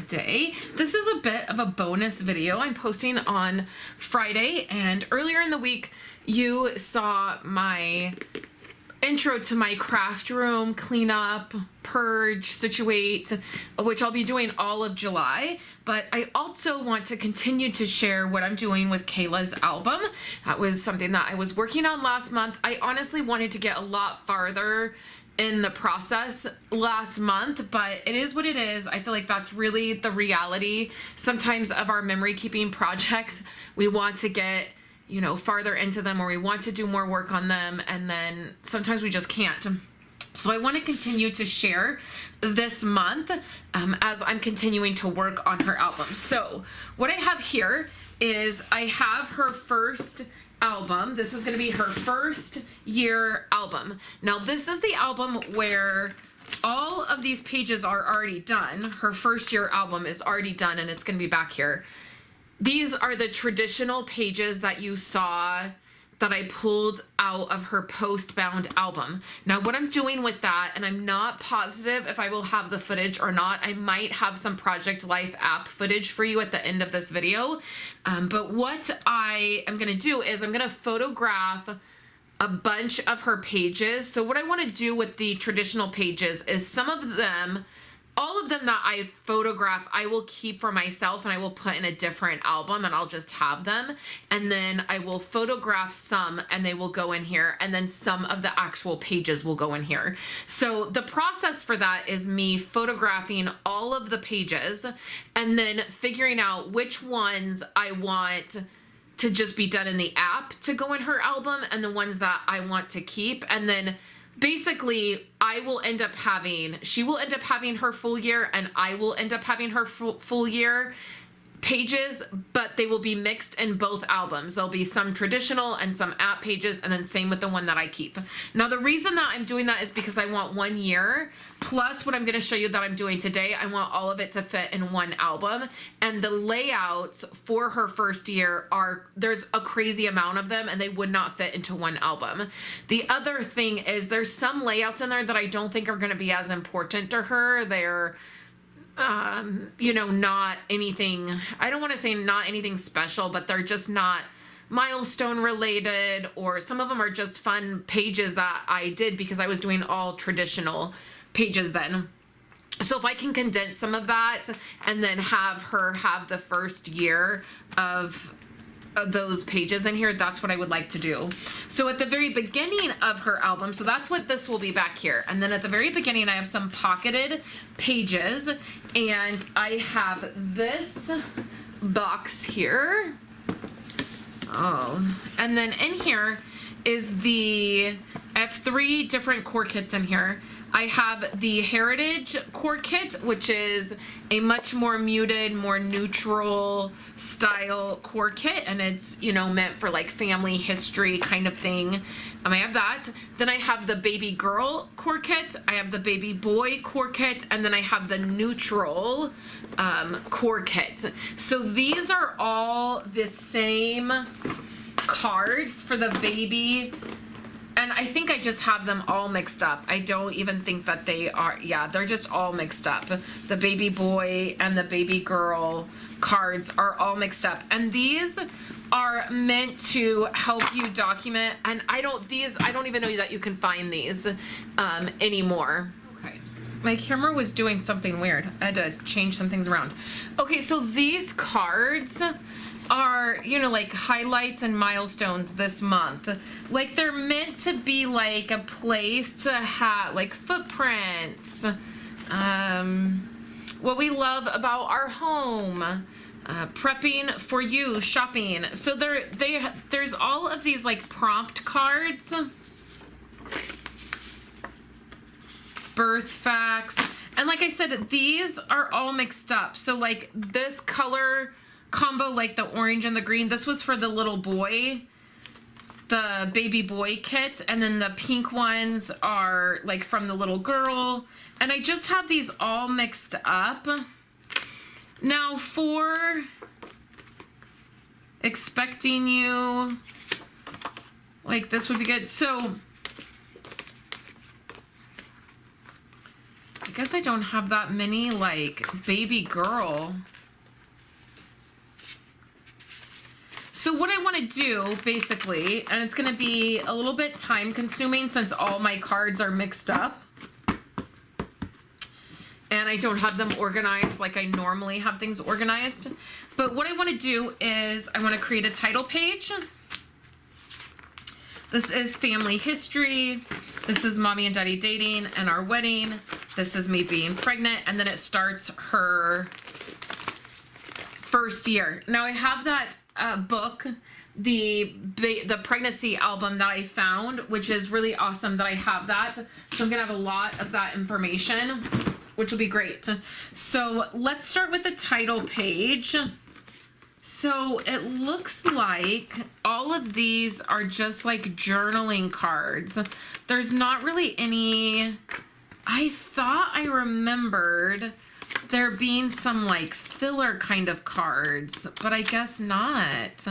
today. This is a bit of a bonus video I'm posting on Friday, and earlier in the week you saw my intro to my craft room cleanup, purge, situate, which I'll be doing all of July. But I also want to continue to share what I'm doing with Kayla's album. That was something that I was working on last month. I honestly wanted to get a lot farther in the process last month, but it is what it is. I feel like that's really the reality sometimes of our memory keeping projects. We want to get farther into them, or we want to do more work on them, and then sometimes we just can't. So I want to continue to share this month as I'm continuing to work on her album. So what I have here is I have her first album. This is going to be her first year album. Now this is the album where all of these pages are already done. Her first year album is already done, and it's going to be back here. These are the traditional pages that you saw that I pulled out of her post-bound album. Now what I'm doing with that, and I'm not positive if I will have the footage or not, I might have some Project Life app footage for you at the end of this video, but what I am gonna do is I'm gonna photograph a bunch of her pages. So what I wanna do with the traditional pages is some of them, all of them that I photograph, I will keep for myself and I will put in a different album, and I'll just have them. And then I will photograph some and they will go in here, and then some of the actual pages will go in here. So the process for that is me photographing all of the pages and then figuring out which ones I want to just be done in the app to go in her album and the ones that I want to keep. And then basically, she will end up having her full year, and I will end up having her full year pages, but they will be mixed in both albums. There'll be some traditional and some app pages, and then same with the one that I keep. Now, the reason that I'm doing that is because I want 1 year, plus what I'm going to show you that I'm doing today. I want all of it to fit in one album, and the layouts for her first year there's a crazy amount of them, and they would not fit into one album. The other thing is there's some layouts in there that I don't think are going to be as important to her. They're not anything, I don't want to say not anything special, but they're just not milestone related, or some of them are just fun pages that I did because I was doing all traditional pages then. So if I can condense some of that and then have her have the first year of those pages in here, that's what I would like to do. So at the very beginning of her album, so that's what this will be back here, and then at the very beginning I have some pocketed pages, and I have this box here. And then in here is I have 3 different core kits in here. I have the Heritage core kit, which is a much more muted, more neutral style core kit, and it's, meant for like family history kind of thing. I have that. Then I have the baby girl core kit, I have the baby boy core kit, and then I have the neutral core kit. So these are all the same cards for the baby. And I think I just have them all mixed up. I don't even think that they are, they're just all mixed up. The baby boy and the baby girl cards are all mixed up. And these are meant to help you document, and I don't even know that you can find these anymore. Okay. My camera was doing something weird. I had to change some things around. Okay, so these cards are, like highlights and milestones this month. Like they're meant to be like a place to have like footprints, what we love about our home, prepping for you, shopping. So there's all of these like prompt cards, birth facts, and like I said, these are all mixed up. So like this color combo, like the orange and the green, this was for the little boy, the baby boy kit, and then the pink ones are like from the little girl, and I just have these all mixed up. Now for expecting you, like this would be good. So guess I don't have that many, like, baby girl. So what I want to do, basically, and it's going to be a little bit time consuming since all my cards are mixed up. And I don't have them organized like I normally have things organized. But what I want to do is I want to create a title page. This is family history. This is mommy and daddy dating and our wedding. This is me being pregnant. And then it starts her first year. Now I have that book, the pregnancy album that I found, which is really awesome that I have that. So I'm gonna have a lot of that information, which will be great. So let's start with the title page. So it looks like all of these are just like journaling cards. There's not really any, I thought I remembered there being some like filler kind of cards, but I guess not.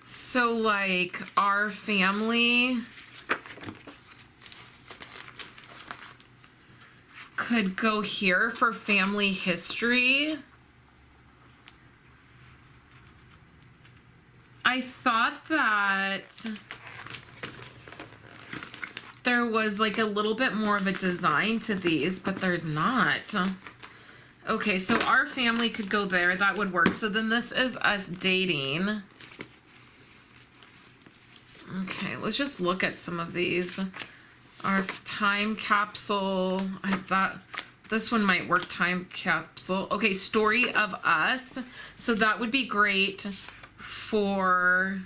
So like our family could go here for family history. I thought that there was like a little bit more of a design to these, but there's not. Okay, so our family could go there. That would work. So then this is us dating. Okay, let's just look at some of these. Our time capsule. I thought this one might work. Time capsule. Okay, story of us. So that would be great for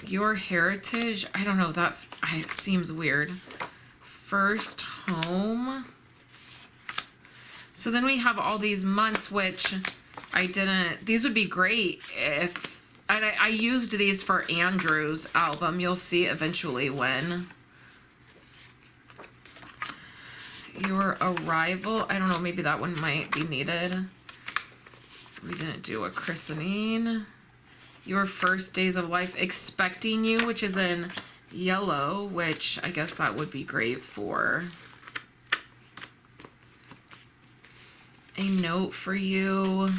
your heritage. I don't know, that seems weird. First home. So then we have all these months, which I didn't, these would be great if I used these for Andrew's album. You'll see eventually when. Your arrival. I don't know, maybe that one might be needed. We didn't do a christening. Your first days of life. Expecting you, which is in yellow, which I guess that would be great for. A note for you.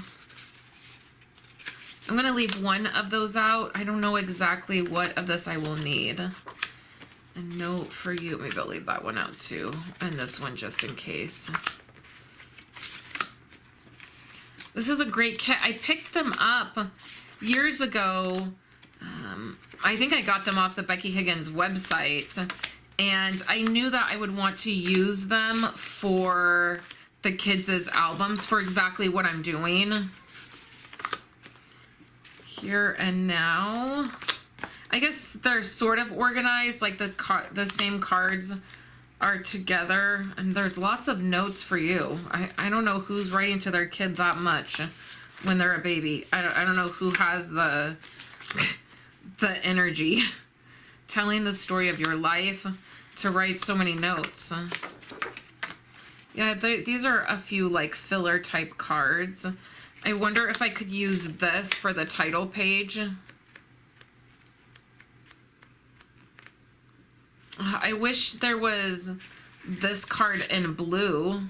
I'm going to leave one of those out. I don't know exactly what of this I will need. A note for you. Maybe I'll leave that one out too. And this one just in case. This is a great kit. I picked them up years ago. I think I got them off the Becky Higgins website. And I knew that I would want to use them for the kids' albums for exactly what I'm doing. Here and now. I guess they're sort of organized, like the same cards are together, and there's lots of notes for you. I don't know who's writing to their kid that much when they're a baby. I don't know who has the the energy telling the story of your life to write so many notes. Yeah, these are a few like filler type cards. I wonder if I could use this for the title page. I wish there was this card in blue.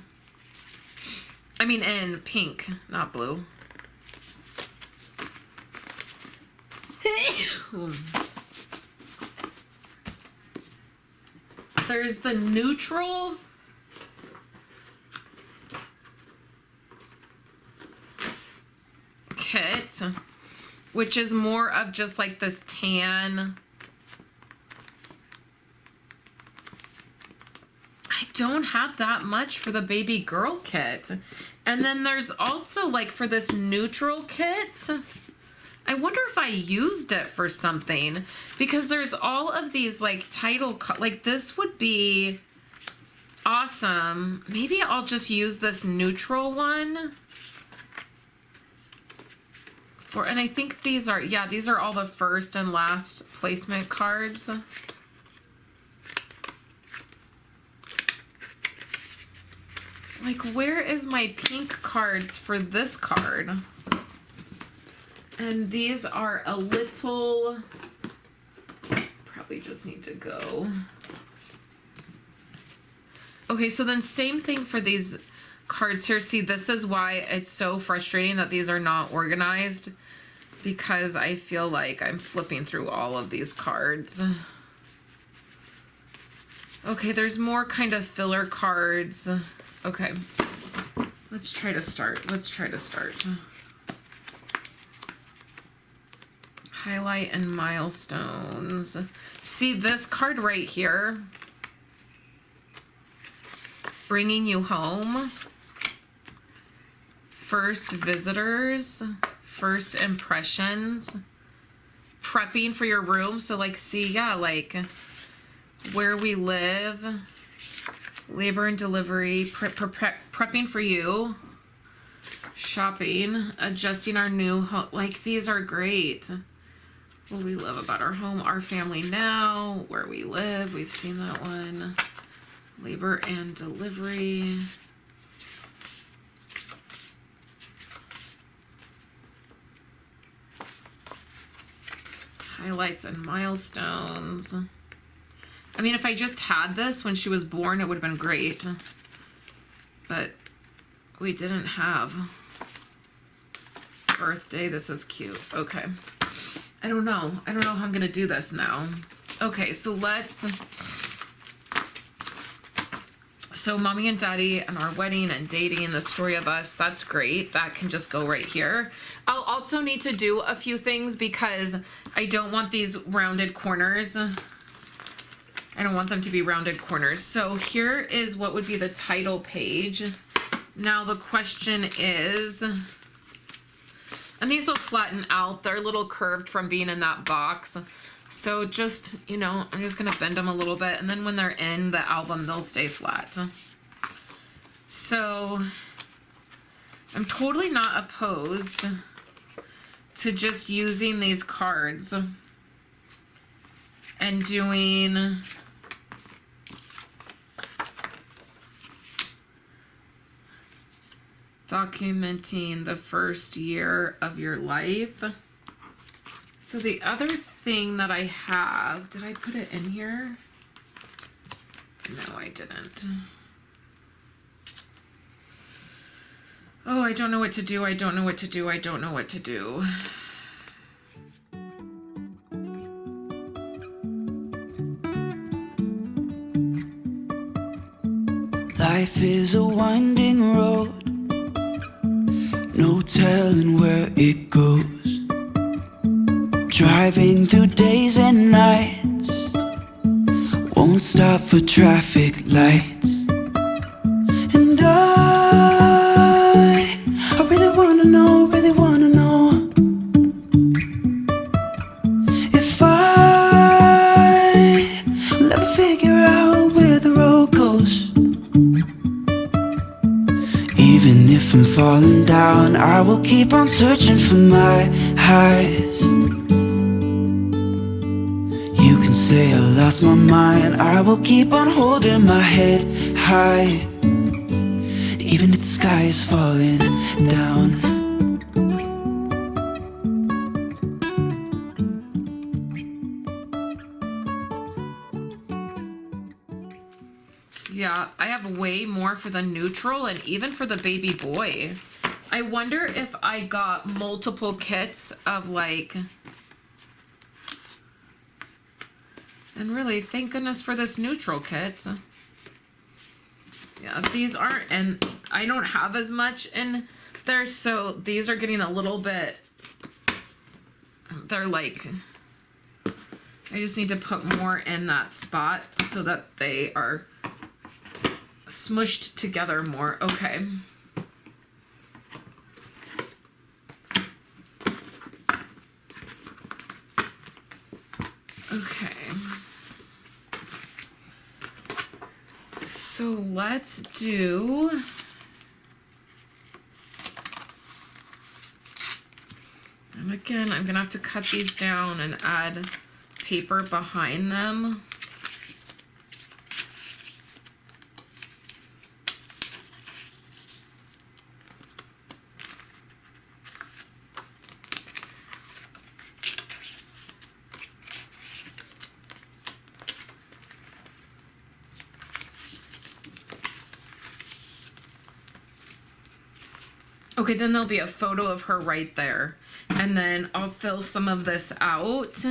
I mean in pink, not blue. There's the neutral. Kit, which is more of just like this tan. I don't have that much for the baby girl kit. And then there's also like for this neutral kit, I wonder if I used it for something, because there's all of these like title, like this would be awesome. Maybe I'll just use this neutral one. And I think these are, yeah, these are all the first and last placement cards. Like, where is my pink cards for this card? And these are a little probably just need to go. Okay, so then same thing for these cards here. See, this is why it's so frustrating that these are not organized, because I feel like I'm flipping through all of these cards. Okay, there's more kind of filler cards. Okay, let's try to start. Highlight and milestones. See this card right here? Bringing you home. First visitors. First impressions. Prepping for your room. So like, see, yeah, like where we live. Labor and delivery. Prepping for you. Shopping. Adjusting our new home. Like, these are great. What we love about our home. Our family now. Where we live. We've seen that one. Labor and delivery. Highlights and milestones. I mean, if I just had this when she was born, it would have been great. But we didn't have birthday. This is cute. Okay. I don't know how I'm going to do this now. Okay, so so mommy and daddy and our wedding and dating, the story of us, that's great. That can just go right here. I'll also need to do a few things because I don't want these rounded corners. I don't want them to be rounded corners. So here is what would be the title page. Now the question is, and these will flatten out. They're a little curved from being in that box. So just, you know, I'm just going to bend them a little bit. And then when they're in the album, they'll stay flat. So I'm totally not opposed to just using these cards and doing documenting the first year of your life. So the other thing that I have, did I put it in here? No, I didn't. Oh, I don't know what to do. I don't know what to do. I don't know what to do. Life is a winding road, no telling where it goes. Driving through days and nights, won't stop for traffic lights. And I really wanna know if I will ever figure out where the road goes. Even if I'm falling down, I will keep on searching for my highs. You can say I lost my mind, I will keep on holding my head high, even if the sky is falling down. Yeah, I have way more for the neutral and even for the baby boy. I wonder if I got multiple kits of like... And really, thank goodness for this neutral kit. Yeah, these aren't, and I don't have as much in there, so these are getting a little bit, they're like, I just need to put more in that spot so that they are smushed together more. Okay. Okay. So let's do, and again, I'm gonna have to cut these down and add paper behind them. Okay, then there'll be a photo of her right there. And then I'll fill some of this out.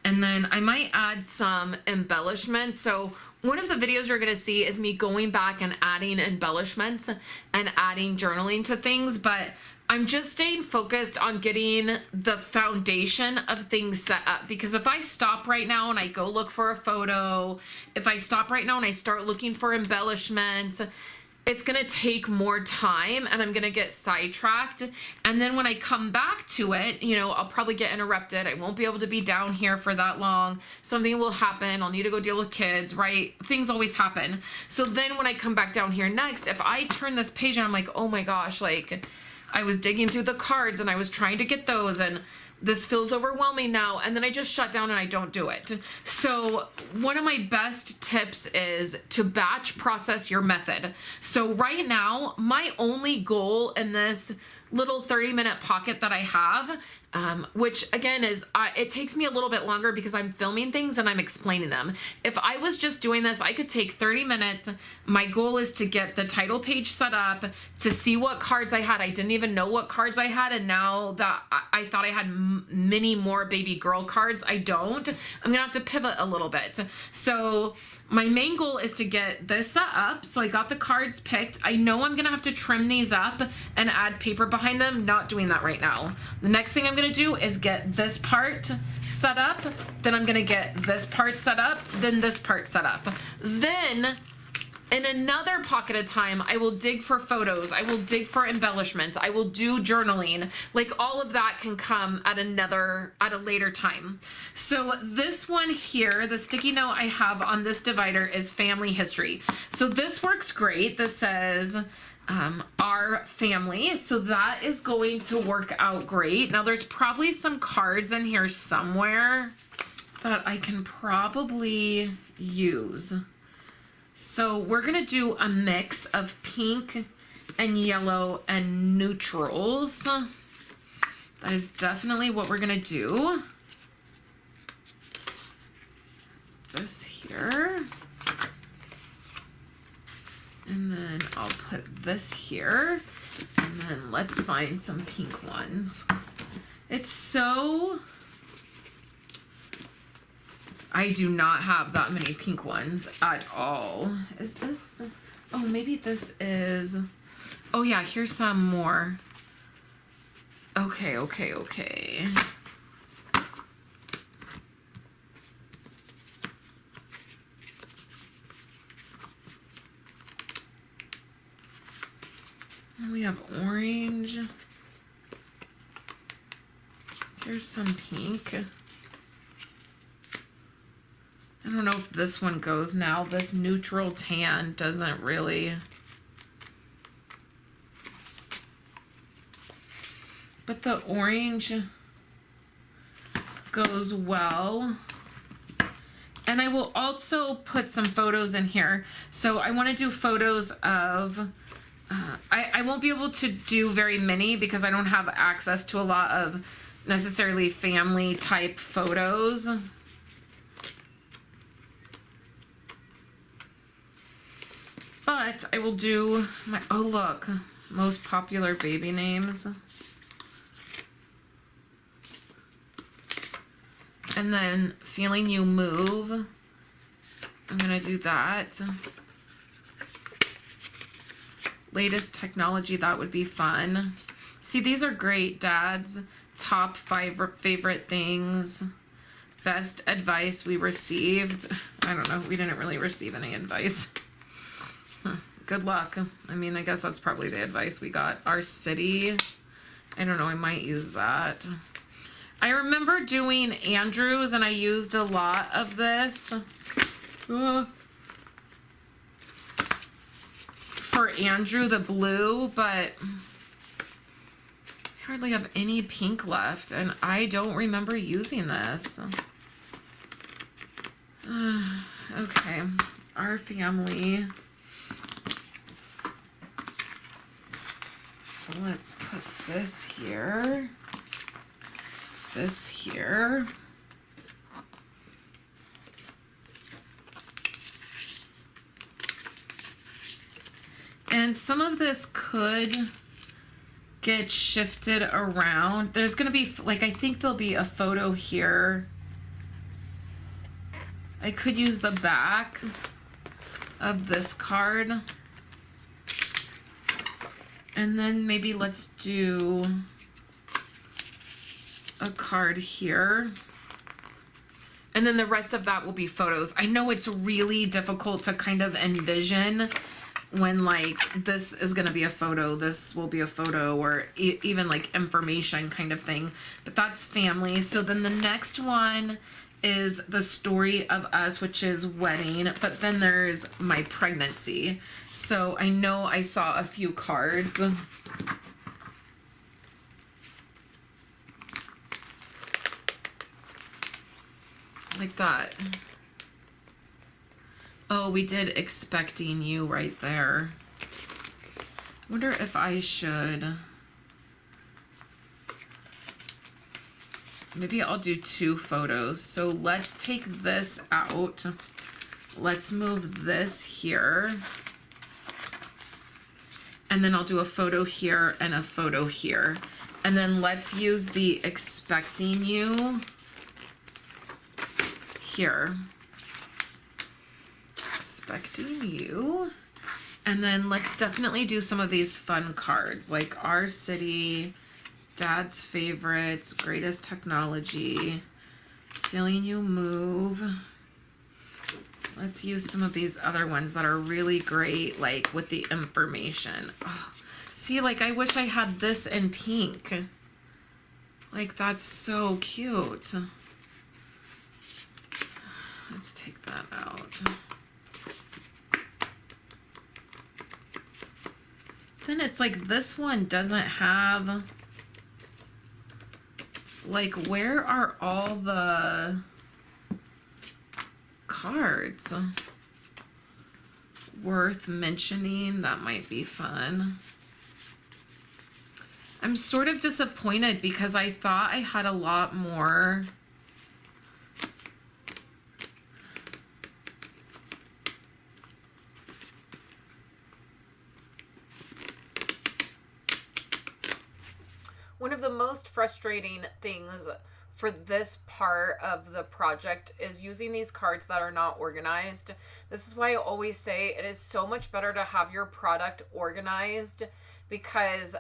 And then I might add some embellishments. So one of the videos you're going to see is me going back and adding embellishments and adding journaling to things. But I'm just staying focused on getting the foundation of things set up, because if I stop right now and I go look for a photo, if I stop right now and I start looking for embellishments, it's going to take more time and I'm going to get sidetracked. And then when I come back to it, you know, I'll probably get interrupted. I won't be able to be down here for that long. Something will happen. I'll need to go deal with kids, right? Things always happen. So then when I come back down here next, if I turn this page and I'm like, oh my gosh, like I was digging through the cards and I was trying to get those and this feels overwhelming now, and then I just shut down and I don't do it. So one of my best tips is to batch process your method. So right now, my only goal in this little 30-minute pocket that I have, which again is, it takes me a little bit longer because I'm filming things and I'm explaining them. If I was just doing this, I could take 30 minutes. My goal is to get the title page set up, to see what cards I had. I didn't even know what cards I had, and now that I thought I had many more baby girl cards, I don't. I'm gonna have to pivot a little bit. So my main goal is to get this set up. So I got the cards picked. I know I'm gonna have to trim these up and add paper behind them. Not doing that right now. The next thing I'm gonna do is get this part set up. Then I'm gonna get this part set up. Then this part set up. Then in another pocket of time, I will dig for photos. I will dig for embellishments. I will do journaling. Like all of that can come at a later time. So this one here, the sticky note I have on this divider is family history. So this works great. This says our family. So that is going to work out great. Now there's probably some cards in here somewhere that I can probably use. So we're going to do a mix of pink and yellow and neutrals. That is definitely what we're going to do. This here. And then I'll put this here. And then let's find some pink ones. It's so... I do not have that many pink ones at all. Is this? Oh, maybe this is. Oh yeah, here's some more. Okay. We have orange. Here's some pink. I don't know if this one goes now. This neutral tan doesn't really. But the orange goes well. And I will also put some photos in here. So I want to do photos of, I won't be able to do very many because I don't have access to a lot of necessarily family type photos. But I will do my, oh look, most popular baby names. And then Feeling You Move. I'm gonna do that. Latest technology, that would be fun. See, these are great, Dad's top 5 favorite things. Best advice we received. I don't know, we didn't really receive any advice. Good luck. I mean, I guess that's probably the advice we got. Our city. I don't know, I might use that. I remember doing Andrews and I used a lot of this. For Andrew the blue, but I hardly have any pink left and I don't remember using this. Okay, our family. So let's put this here, this here. And some of this could get shifted around. There's gonna be, like, I think there'll be a photo here. I could use the back of this card. And then maybe let's do a card here. And then the rest of that will be photos. I know it's really difficult to kind of envision when, like, this is going to be a photo, this will be a photo, or even like information kind of thing. But that's family. So then the next one is the story of us, which is wedding. But then there's my pregnancy. So I know I saw a few cards. Like that. Oh, we did expecting you right there. I wonder if I should. Maybe I'll do 2 photos. So let's take this out. Let's move this here. And then I'll do a photo here and a photo here. And then let's use the expecting you here. Expecting you. And then let's definitely do some of these fun cards, like Our City, Dad's Favorites, Greatest Technology, Feeling You Move. Let's use some of these other ones that are really great, like with the information. Oh, see, like, I wish I had this in pink. Like, that's so cute. Let's take that out. Then it's like this one doesn't have, like, where are all the cards? Worth mentioning, that might be fun. I'm sort of disappointed because I thought I had a lot more. One of the most frustrating things for this part of the project is using these cards that are not organized. This is why I always say it is so much better to have your product organized, because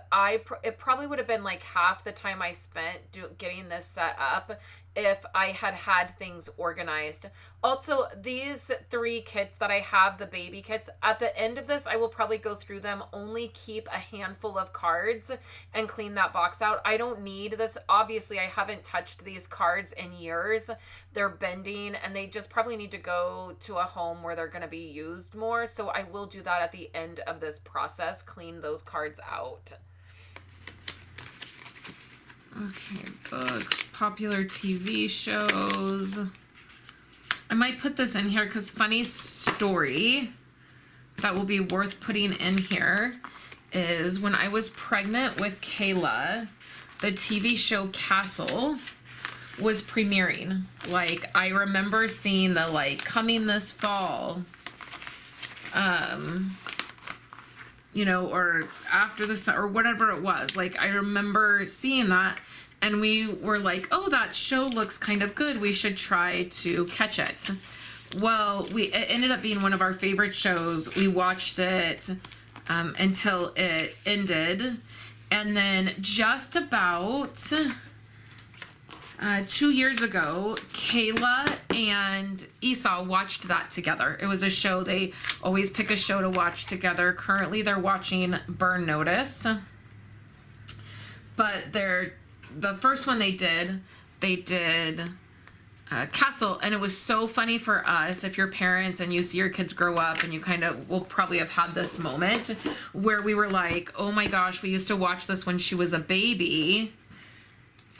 it probably would have been like half the time I spent getting this set up if I had things organized. Also, these 3 kits that I have, the baby kits, at the end of this, I will probably go through them, only keep a handful of cards and clean that box out. I don't need this. Obviously, I haven't touched these cards in years. They're bending and they just probably need to go to a home where they're going to be used more. So I will do that at the end of this process, clean those cards out. Okay, books, popular TV shows. I might put this in here because funny story that will be worth putting in here is when I was pregnant with Kayla, the TV show Castle was premiering. Like, I remember seeing the, like, coming this fall, you know, or after the or whatever it was. Like, I remember seeing that. And we were like, oh, that show looks kind of good. We should try to catch it. Well, it ended up being one of our favorite shows. We watched it until it ended. And then just about 2 years ago, Kayla and Esau watched that together. It was a show. They always pick a show to watch together. Currently, they're watching Burn Notice. But the first one they did Castle, and it was so funny for us. If you're parents and you see your kids grow up, and you kind of will probably have had this moment where we were like, oh my gosh, we used to watch this when she was a baby,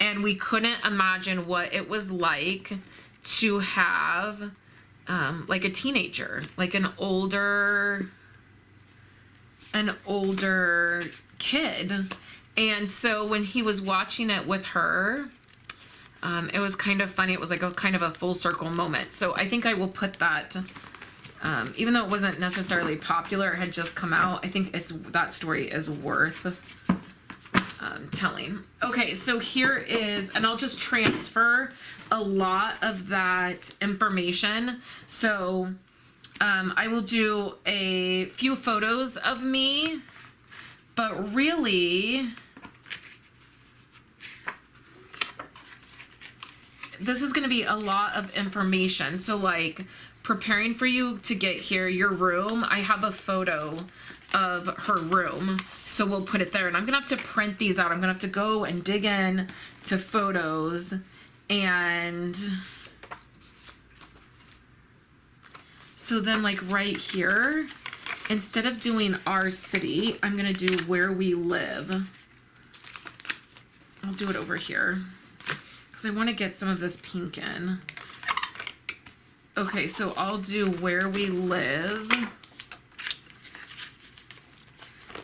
and we couldn't imagine what it was like to have like a teenager, like an older kid. And so when he was watching it with her, it was kind of funny. It was like a kind of a full circle moment. So I think I will put that, even though it wasn't necessarily popular, it had just come out. I think that story is worth telling. Okay, so here is, and I'll just transfer a lot of that information. So I will do a few photos of me, but really this is going to be a lot of information. So like preparing for you to get here, your room, I have a photo of her room, so we'll put it there, and I'm gonna have to print these out. I'm gonna have to go and dig in to photos, and so then like right here, instead of doing our city, I'm gonna do where we live. I'll do it over here because I want to get some of this pink in. Okay, so I'll do where we live.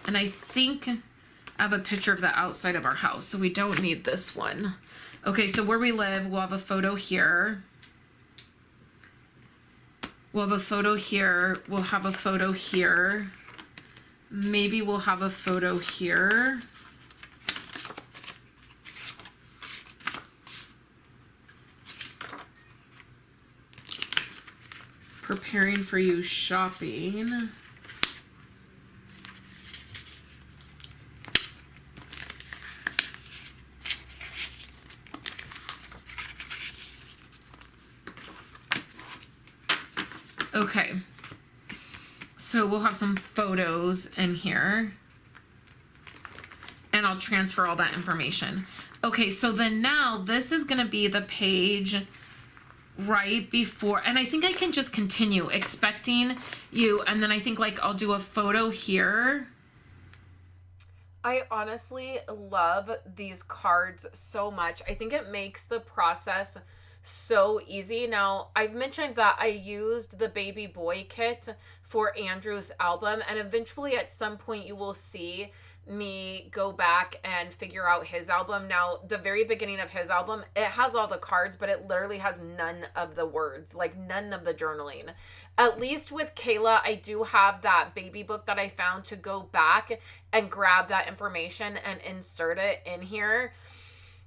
And I think I have a picture of the outside of our house, so we don't need this one. Okay, so where we live, we'll have a photo here. We'll have a photo here. We'll have a photo here. Maybe we'll have a photo here. Preparing for you shopping. Okay, so we'll have some photos in here, and I'll transfer all that information. Okay, so then now this is gonna be the page right before, and I think I can just continue expecting you, and then I think like I'll do a photo here. I honestly love these cards so much. I think it makes the process so easy. Now, I've mentioned that I used the baby boy kit for Andrew's album, and eventually at some point you will see me go back and figure out his album. Now, the very beginning of his album, it has all the cards, but it literally has none of the words, like none of the journaling. At least with Kayla, I do have that baby book that I found to go back and grab that information and insert it in here.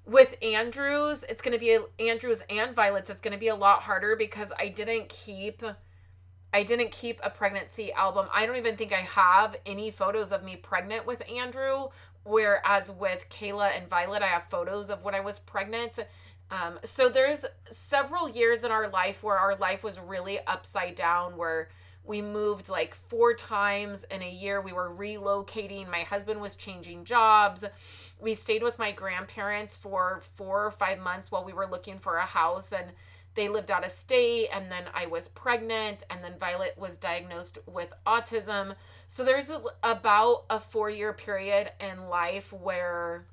With Andrew's, it's going to be Andrew's and Violet's. It's going to be a lot harder because I didn't keep a pregnancy album. I don't even think I have any photos of me pregnant with Andrew, whereas with Kayla and Violet, I have photos of when I was pregnant. So there's several years in our life where our life was really upside down, where we moved like 4 times in a year. We were relocating. My husband was changing jobs. We stayed with my grandparents for 4 or 5 months while we were looking for a house, and they lived out of state, and then I was pregnant, and then Violet was diagnosed with autism. So there's about a 4-year period in life where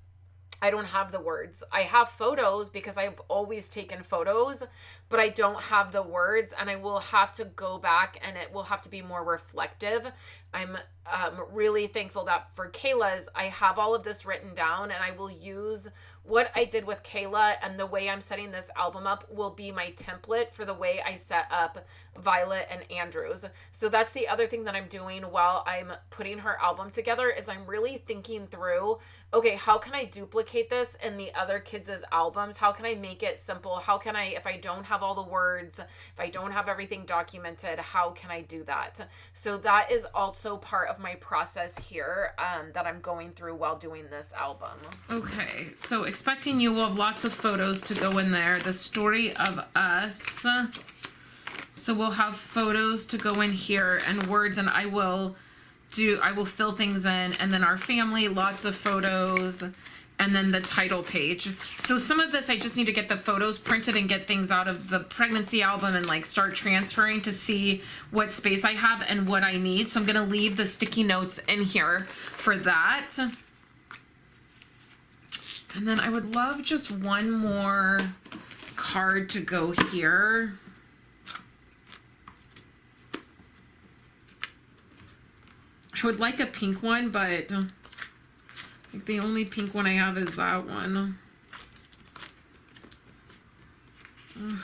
I don't have the words. I have photos because I've always taken photos, but I don't have the words, and I will have to go back, and it will have to be more reflective. I'm really thankful that for Kayla's, I have all of this written down, and I will use what I did with Kayla, and the way I'm setting this album up will be my template for the way I set up Violet and Andrew's. So that's the other thing that I'm doing while I'm putting her album together, is I'm really thinking through, okay, how can I duplicate this in the other kids' albums? How can I make it simple? How can I, if I don't have all the words, if I don't have everything documented, how can I do that? So that is also part of my process here that I'm going through while doing this album. Okay, so expecting you will have lots of photos to go in there. The story of us. So we'll have photos to go in here and words, and I will fill things in, and then our family, lots of photos, and then the title page. So some of this I just need to get the photos printed and get things out of the pregnancy album and like start transferring to see what space I have and what I need. So I'm going to leave the sticky notes in here for that. And then I would love just one more card to go here. I would like a pink one, but I think the only pink one I have is that one. Ugh.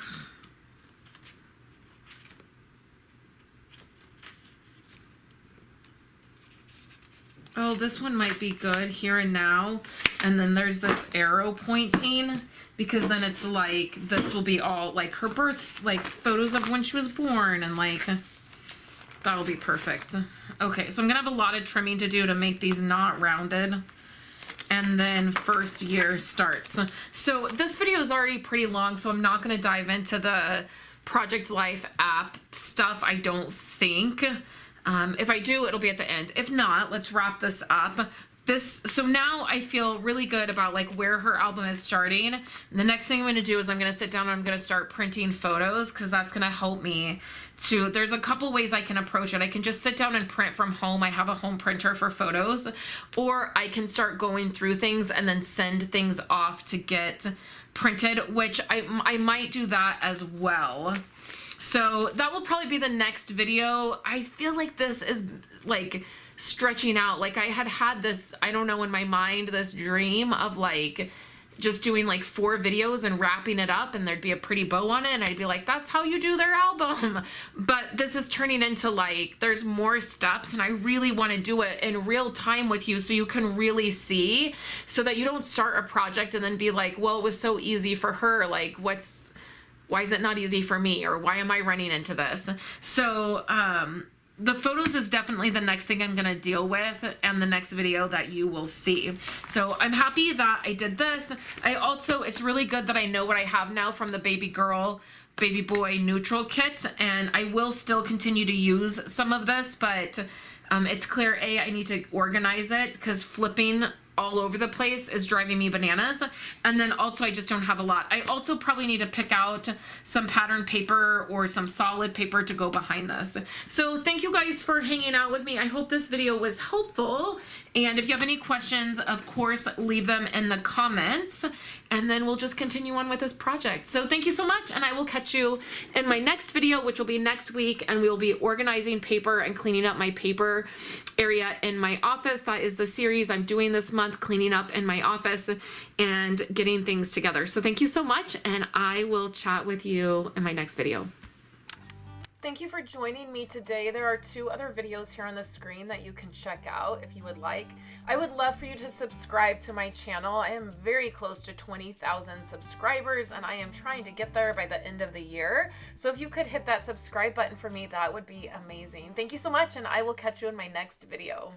oh, this one might be good, here and now. And then there's this arrow pointing, because then it's like, this will be all like her birth, like photos of when she was born, and like, that'll be perfect. Okay, so I'm gonna have a lot of trimming to do to make these not rounded. And then first year starts. So this video is already pretty long, so I'm not gonna dive into the Project Life app stuff, I don't think. If I do, it'll be at the end. If not, let's wrap this up. So now I feel really good about like where her album is starting. And the next thing I'm going to do is I'm going to sit down and I'm going to start printing photos, because that's going to help me to, there's a couple ways I can approach it. I can just sit down and print from home. I have a home printer for photos, or I can start going through things and then send things off to get printed, which I might do that as well. So that will probably be the next video. I feel like this is like stretching out. Like I had this, I don't know, in my mind, this dream of like just doing like 4 videos and wrapping it up, and there'd be a pretty bow on it, and I'd be like, that's how you do their album. But this is turning into like, there's more steps, and I really want to do it in real time with you so you can really see, so that you don't start a project and then be like, well, it was so easy for her, like why is it not easy for me, or why am I running into this? So the photos is definitely the next thing I'm going to deal with, and the next video that you will see. So I'm happy that I did this. It's really good that I know what I have now from the baby girl, baby boy neutral kit, and I will still continue to use some of this, but it's clear, I need to organize it, because flipping all over the place is driving me bananas. And then also I just don't have a lot. I also probably need to pick out some pattern paper or some solid paper to go behind this. So thank you guys for hanging out with me. I hope this video was helpful. And if you have any questions, of course, leave them in the comments, and then we'll just continue on with this project. So thank you so much, and I will catch you in my next video, which will be next week, and we will be organizing paper and cleaning up my paper area in my office. That is the series I'm doing this month, cleaning up in my office and getting things together. So thank you so much, and I will chat with you in my next video. Thank you for joining me today. There are 2 other videos here on the screen that you can check out if you would like. I would love for you to subscribe to my channel. I am very close to 20,000 subscribers, and I am trying to get there by the end of the year. So if you could hit that subscribe button for me, that would be amazing. Thank you so much, and I will catch you in my next video.